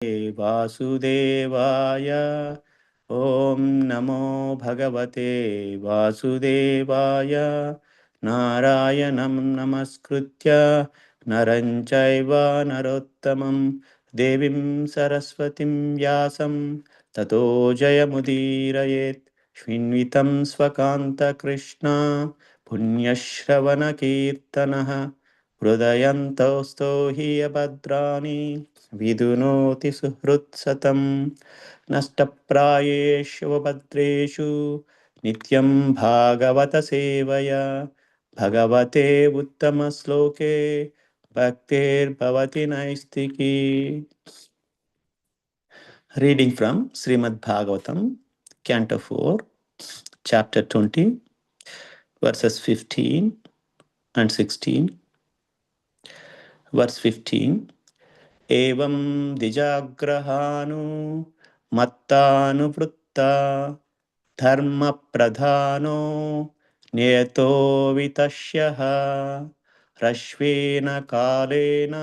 वासुदेवाय ॐ नमो भगवते वासुदेवाय नारायणं नमस्कृत्य नरं चैव नरोत्तमं देवीं सरस्वतीं व्यासं ततो जयमुदीरयेत् श्रीन्वितं स्वकान्तकृष्णा पुण्यश्रवणकीर्तनः हृदयन्तोऽस्तो हि अभद्राणि विदुनोति सुहृत्सतं नष्टप्रायेषु भद्रेषु नित्यं भागवत सेवया भगवते उत्तमश्लोके भक्तिर्भवति नैष्टिकी. Reading from Srimad Bhagavatam, Canto 4, Chapter 20, verses 15 and 16. Verse 15. एवं द्विजाग्रहानु मत्तानुवृत्ता धर्मप्रधानो नियतो वितश्यः ह्रस्वेन कालेन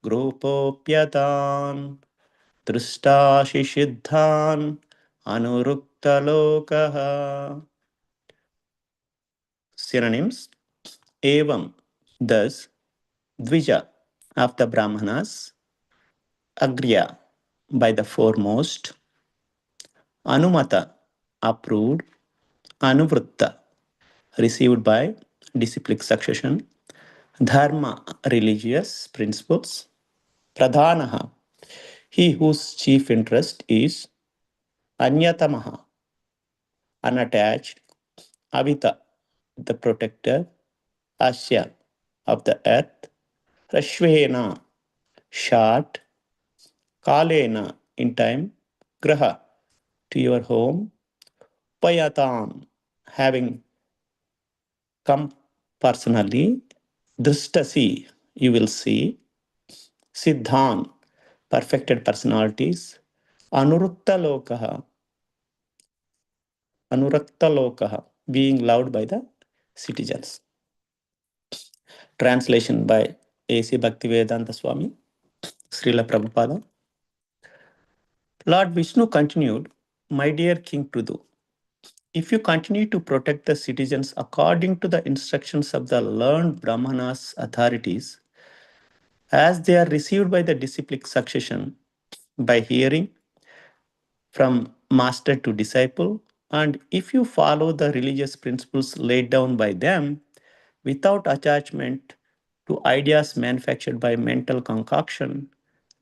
ग्रूपोऽप्यतान् दृष्टाशिषिद्धान् अनुरुक्तलोकः. Synonyms. Evam, thus, Dvija of the Brahmanas, Agriya by the foremost, Anumata approved, Anuvritta received by disciplic succession, Dharma religious principles, Pradhanaha he whose chief interest is, Anyatamaha unattached, Avita the protector, Asya of the earth, Rashvena short, Kalena in time, Graha to your home, Payatam having come personally, Drishtasi you will see, Siddhan perfected personalities, Anurukta Lokaha, Anurakta Lokaha being loved by the citizens. Translation by A.C. Bhaktivedanta Swami, Srila Prabhupada. Lord Vishnu continued, My dear King Prudu, if you continue to protect the citizens according to the instructions of the learned Brahmanas authorities, as they are received by the disciplic succession, by hearing from master to disciple, and if you follow the religious principles laid down by them without attachment to ideas manufactured by mental concoction,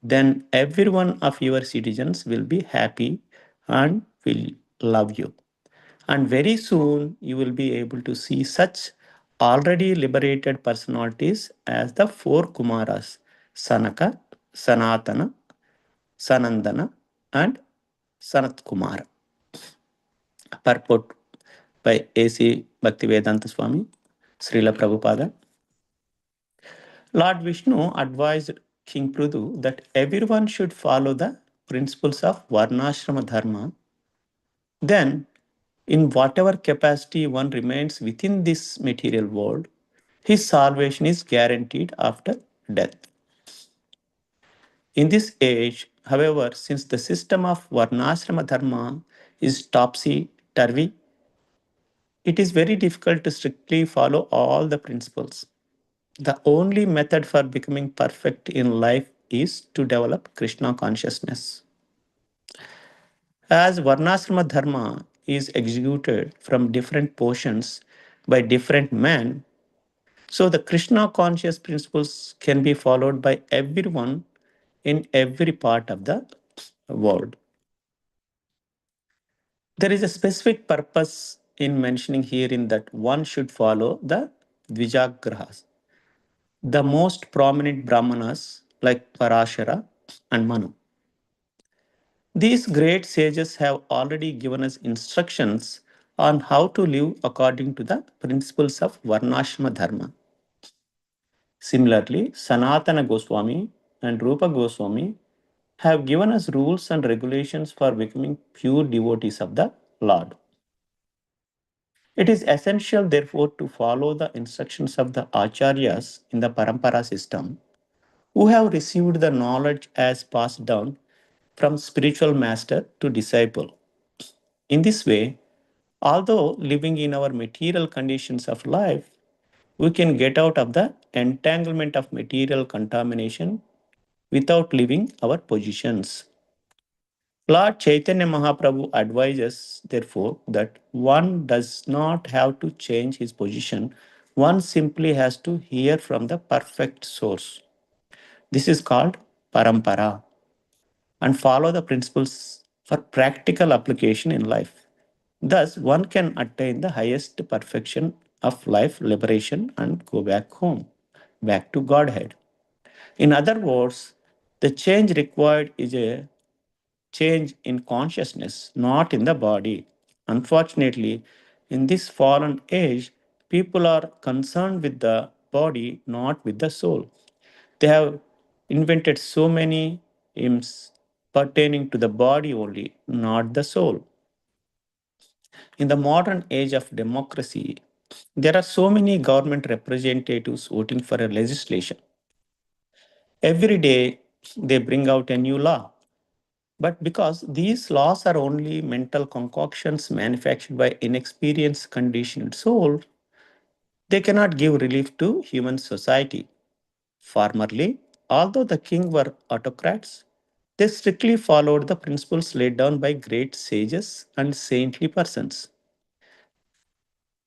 then every one of your citizens will be happy and will love you. And very soon you will be able to see such already liberated personalities as the four Kumaras, Sanaka, Sanatana, Sanandana, and Sanat Kumara. Purport by A.C. Bhaktivedanta Swami, Srila Prabhupada. Lord Vishnu advised King Prudu that everyone should follow the principles of Varnashrama Dharma. Then, in whatever capacity one remains within this material world, his salvation is guaranteed after death. In this age, however, since the system of Varnashrama Dharma is topsy-turvy, it is very difficult to strictly follow all the principles. The only method for becoming perfect in life is to develop Krishna consciousness. As Varnashrama Dharma is executed from different portions by different men, so the Krishna conscious principles can be followed by everyone in every part of the world. There is a specific purpose in mentioning herein that one should follow the Dvijagrahas, the most prominent Brahmanas like Parashara and Manu. These great sages have already given us instructions on how to live according to the principles of Varnashrama Dharma. Similarly, Sanatana Goswami and Rupa Goswami have given us rules and regulations for becoming pure devotees of the Lord. It is essential, therefore, to follow the instructions of the Acharyas in the Parampara system, who have received the knowledge as passed down from spiritual master to disciple. In this way, although living in our material conditions of life, we can get out of the entanglement of material contamination without leaving our positions. Lord Chaitanya Mahaprabhu advises, therefore, that one does not have to change his position, one simply has to hear from the perfect source. This is called parampara and follow the principles for practical application in life. Thus, one can attain the highest perfection of life liberation and go back home, back to Godhead. In other words, the change required is a change in consciousness, not in the body. Unfortunately, in this fallen age, people are concerned with the body, not with the soul. They have invented so many hymns pertaining to the body only, not the soul. In the modern age of democracy, there are so many government representatives voting for a legislation. Every day, they bring out a new law. But because these laws are only mental concoctions manufactured by inexperienced conditioned soul, they cannot give relief to human society. Formerly, although the king were autocrats, they strictly followed the principles laid down by great sages and saintly persons.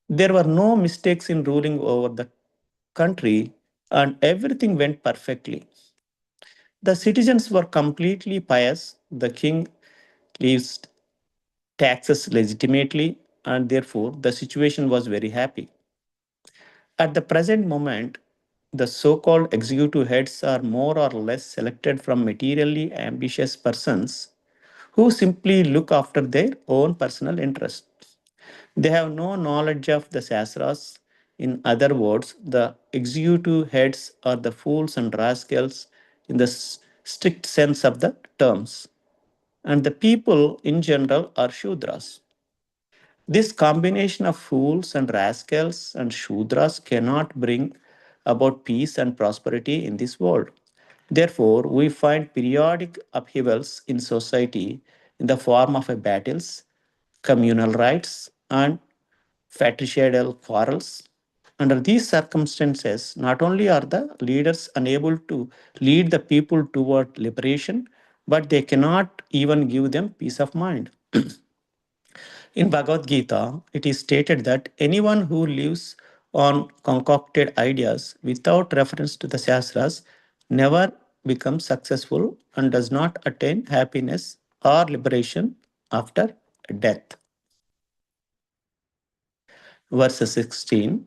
There were no mistakes in ruling over the country, and everything went perfectly. The citizens were completely pious. The king levied taxes legitimately, and therefore the situation was very happy. At the present moment, the so called executive heads are more or less selected from materially ambitious persons who simply look after their own personal interests. They have no knowledge of the Shastras. In other words, the executive heads are the fools and rascals in the strict sense of the terms, and the people in general are Shudras. This combination of fools and rascals and Shudras cannot bring about peace and prosperity in this world. Therefore, we find periodic upheavals in society in the form of battles, communal rights, and fratricidal quarrels. Under these circumstances, not only are the leaders unable to lead the people toward liberation, but they cannot even give them peace of mind. In Bhagavad Gita, it is stated that anyone who lives on concocted ideas without reference to the Shastras never becomes successful and does not attain happiness or liberation after death. Verse 16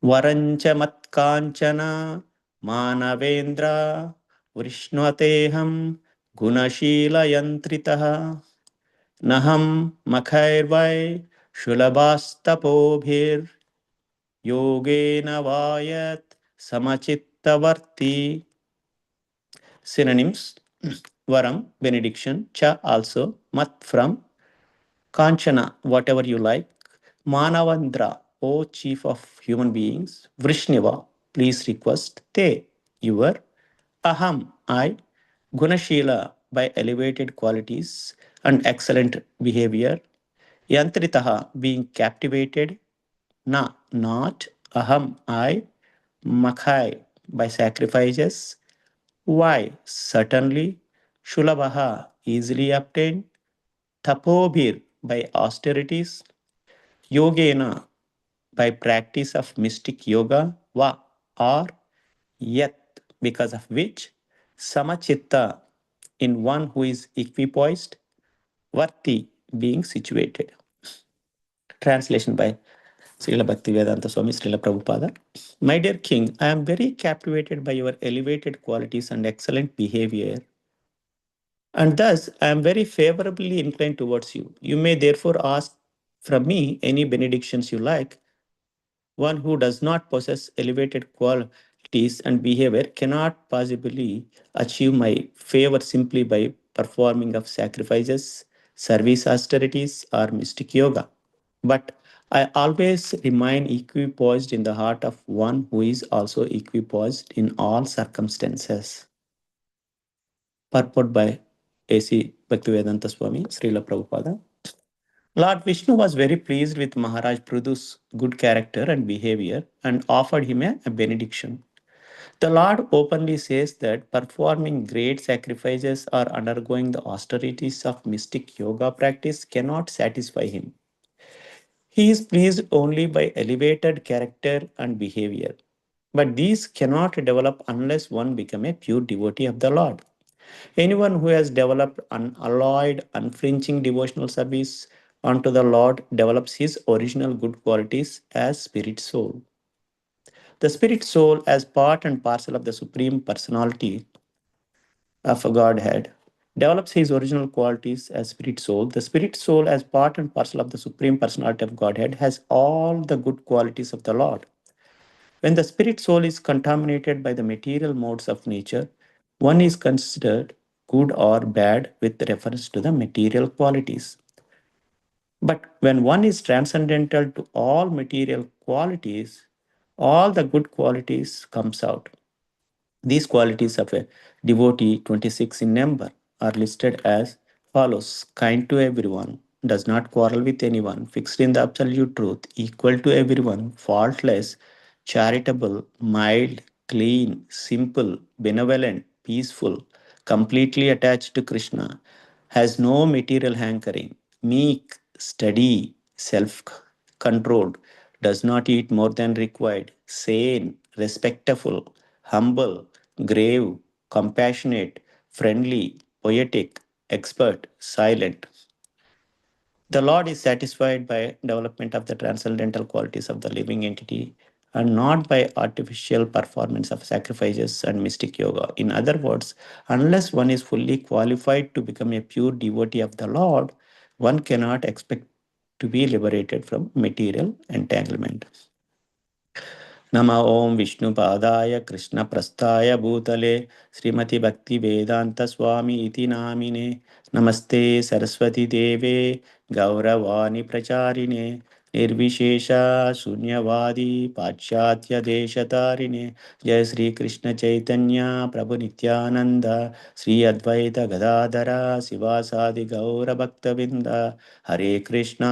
Varancha matkanchana manavendra vrishnvateham gunashila yantritaha Naham makhairvai shulabhastapobhir yogena vayat samachittavarti. Synonyms Varam, benediction, Cha also, Mat from, Kanchana, whatever you like, Manavandra, O chief of human beings, Vrishniva, please request, Te, your, Aham, I, Gunashila, by elevated qualities and excellent behavior, Yantritaha, being captivated, Na, not, Aham, I, Makhai, by sacrifices, why, certainly, Shulabaha, easily obtained, Tapobhir, by austerities, Yogena, by practice of mystic yoga, Va, or Yat, because of which, Samachitta, in one who is equipoised, Varti, being situated. Translation by Srila Bhaktivedanta Swami Srila Prabhupada. My dear King, I am very captivated by your elevated qualities and excellent behavior, and thus I am very favorably inclined towards you. You may therefore ask from me any benedictions you like. One who does not possess elevated qualities and behavior cannot possibly achieve my favor simply by performing of sacrifices, service austerities, or mystic yoga. But I always remain equipoised in the heart of one who is also equipoised in all circumstances. Purport by A.C. Bhaktivedanta Swami, Srila Prabhupada. Lord Vishnu was very pleased with Maharaj Prudu's good character and behavior and offered him a benediction. The Lord openly says that performing great sacrifices or undergoing the austerities of mystic yoga practice cannot satisfy him. He is pleased only by elevated character and behavior. But these cannot develop unless one become a pure devotee of the Lord. Anyone who has developed unalloyed, unflinching devotional service unto the Lord develops his original good qualities as spirit soul. The spirit soul, as part and parcel of the Supreme Personality of a Godhead, develops his original qualities as spirit soul. The spirit soul, as part and parcel of the Supreme Personality of Godhead, has all the good qualities of the Lord. When the spirit soul is contaminated by the material modes of nature, one is considered good or bad with reference to the material qualities. But when one is transcendental to all material qualities, all the good qualities comes out. These qualities of a devotee, 26 in number, are listed as follows: kind to everyone, does not quarrel with anyone, fixed in the absolute truth, equal to everyone, faultless, charitable, mild, clean, simple, benevolent, peaceful, completely attached to Krishna, has no material hankering, meek, steady, self controlled, does not eat more than required, sane, respectful, humble, grave, compassionate, friendly, poetic, expert, silent. The Lord is satisfied by development of the transcendental qualities of the living entity and not by artificial performance of sacrifices and mystic yoga. In other words, unless one is fully qualified to become a pure devotee of the Lord, one cannot expect to be liberated from material entanglement. नम ओं विष्णुपादाय कृष्णप्रस्थाय भूतले श्रीमति भक्ति वेदांत स्वामी इति नामिने नमस्ते सरस्वती देवे गौरवाणी प्रचारिणे निर्विशेष शून्यवादी पाश्चात्य देशतारिणे जय श्री कृष्ण चैतन्य प्रभु नित्यानंद श्री अद्वैत गदाधर शिवासादि गौर भक्तविंद हरे Krishna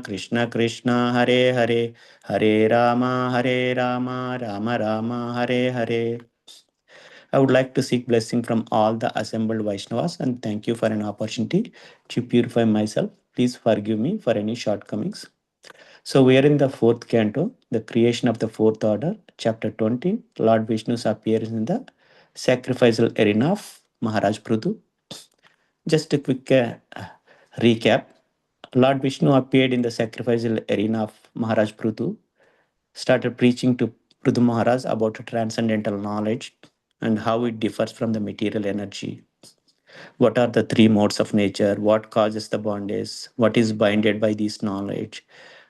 Krishna Krishna Hare Hare Hare Rama, Rama Rama, Hare Hare. I would like to seek blessing from all the assembled Vaishnavas and thank you for an opportunity to purify myself. Please forgive me for any shortcomings. So we are in the fourth canto, the creation of the fourth order, chapter 20. Lord Vishnu's appearance in the sacrificial arena of Maharaj Prudu. Just a quick recap. Lord Vishnu appeared in the sacrificial arena of Maharaj Prudu, started preaching to Prudu Maharaj about transcendental knowledge and how it differs from the material energy. What are the three modes of nature? What causes the bondage? What is binded by this knowledge?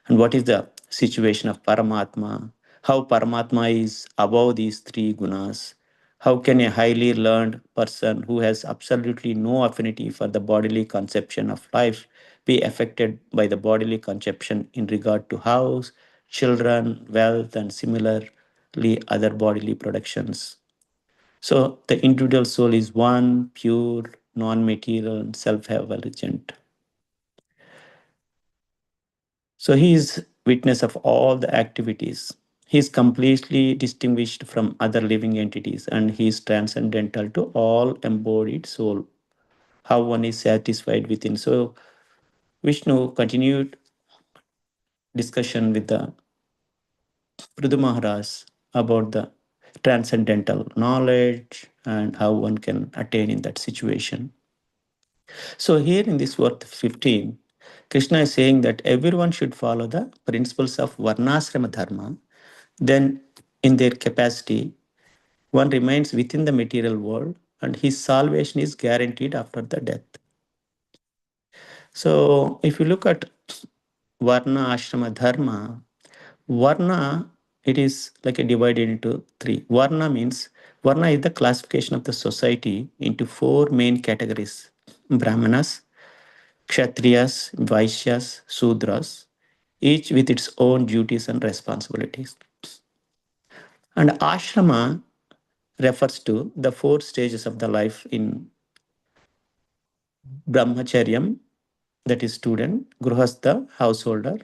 And what is the situation of Paramatma? How Paramatma is above these three gunas? How can a highly learned person who has absolutely no affinity for the bodily conception of life be affected by the bodily conception in regard to house, children, wealth, and similarly other bodily productions? So the individual soul is one, pure, non-material, self-evaluant. So he is witness of all the activities. He is completely distinguished from other living entities and he is transcendental to all embodied soul. How one is satisfied within. So Vishnu continued discussion with the Prudu Maharaj about the transcendental knowledge and how one can attain in that situation. So here in this verse 15, Krishna is saying that everyone should follow the principles of Varnasrama Dharma. Then in their capacity, one remains within the material world and his salvation is guaranteed after the death. So if you look at Varna Ashrama Dharma, Varna, it is like a divided into three. Varna is the classification of the society into four main categories: Brahmanas, Kshatriyas, Vaishyas, Sudras, each with its own duties and responsibilities. And ashrama refers to the four stages of the life in Brahmacharyam, that is student, Gruhastha, householder,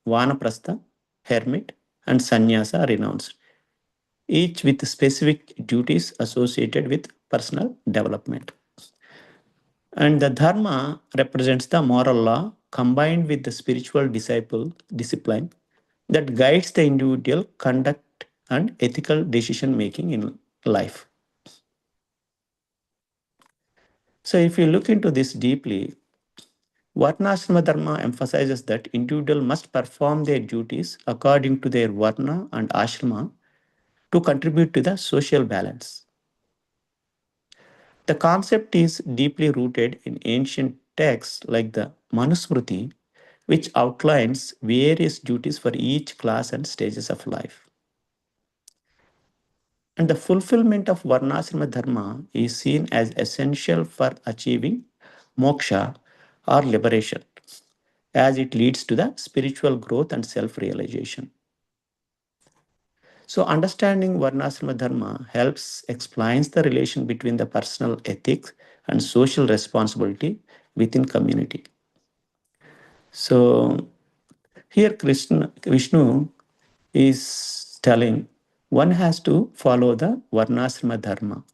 Vanaprastha, hermit, and Sannyasa, renounced, each with specific duties associated with personal development. And the dharma represents the moral law combined with the spiritual discipline that guides the individual conduct and ethical decision making in life. So, if you look into this deeply, Varnashrama Dharma emphasizes that individual must perform their duties according to their Varna and Ashrama to contribute to the social balance. The concept is deeply rooted in ancient texts like the Manusmriti, which outlines various duties for each class and stages of life. And the fulfillment of Varnashrama Dharma is seen as essential for achieving moksha or liberation, as it leads to the spiritual growth and self realization. So, understanding Varnashrama Dharma helps explains the relation between the personal ethics and social responsibility within community. So, here Vishnu is telling one has to follow the Varnashrama Dharma,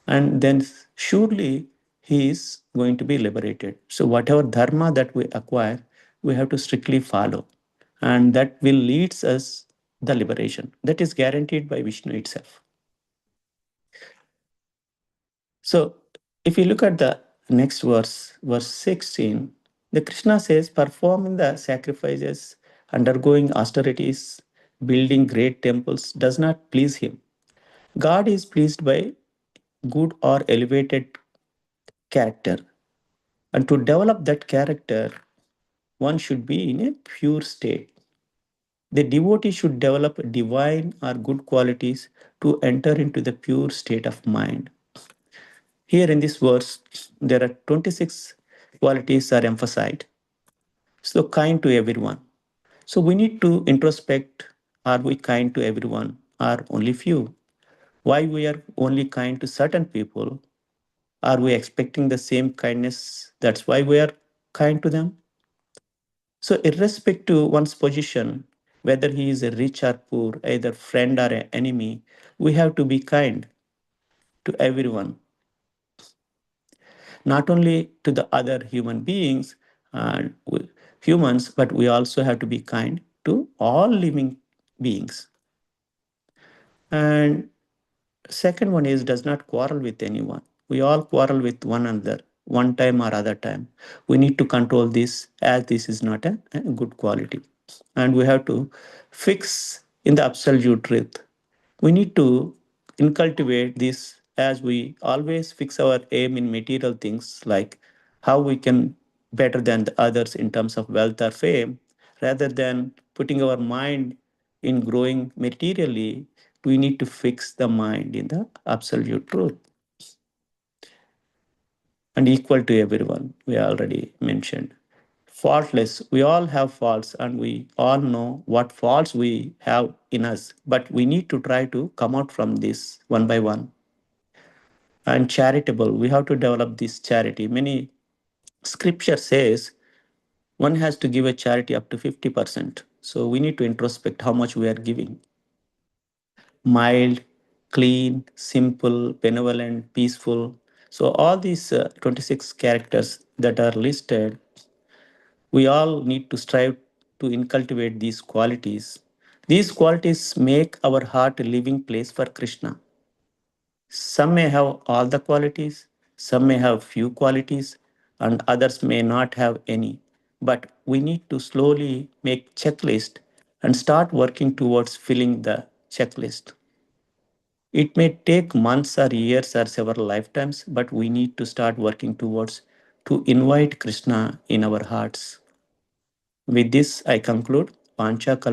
and then surely he is going to be liberated. So, whatever dharma that we acquire, we have to strictly follow, and that will leads us the liberation that is guaranteed by Vishnu itself. So, if you look at the next verse, verse 16, the Krishna says, performing the sacrifices, undergoing austerities, building great temples does not please him. God is pleased by good or elevated character. And to develop that character, one should be in a pure state. The devotee should develop divine or good qualities to enter into the pure state of mind. Here in this verse, there are 26 qualities are emphasized. So, kind to everyone. So, we need to introspect, are we kind to everyone or only few? Why we are only kind to certain people? Are we expecting the same kindness? That's why we are kind to them. So, irrespective one's position, whether he is a rich or poor, either friend or an enemy, we have to be kind to everyone, not only to the other human beings and humans, but we also have to be kind to all living beings. And second one is does not quarrel with anyone. We all quarrel with one another one time or other time. We need to control this as this is not a good quality. And we have to fix in the absolute truth. We need to incultivate this as we always fix our aim in material things like how we can better than the others in terms of wealth or fame rather than putting our mind in growing materially. We need to fix the mind in the absolute truth and equal to everyone. We already mentioned. Faultless. We all have faults and we all know what faults we have in us, but we need to try to come out from this one by one. And charitable. We have to develop this charity. Many scripture says one has to give a charity up to 50%. So we need to introspect how much we are giving. Mild, clean, simple, benevolent, peaceful. So all these 26 characters that are listed, we all need to strive to incultivate these qualities. These qualities make our heart a living place for Krishna. Some may have all the qualities, some may have few qualities, and others may not have any. But we need to slowly make checklist and start working towards filling the checklist. It may take months or years or several lifetimes, but we need to start working towards to invite Krishna in our hearts. With this, I conclude. Pancha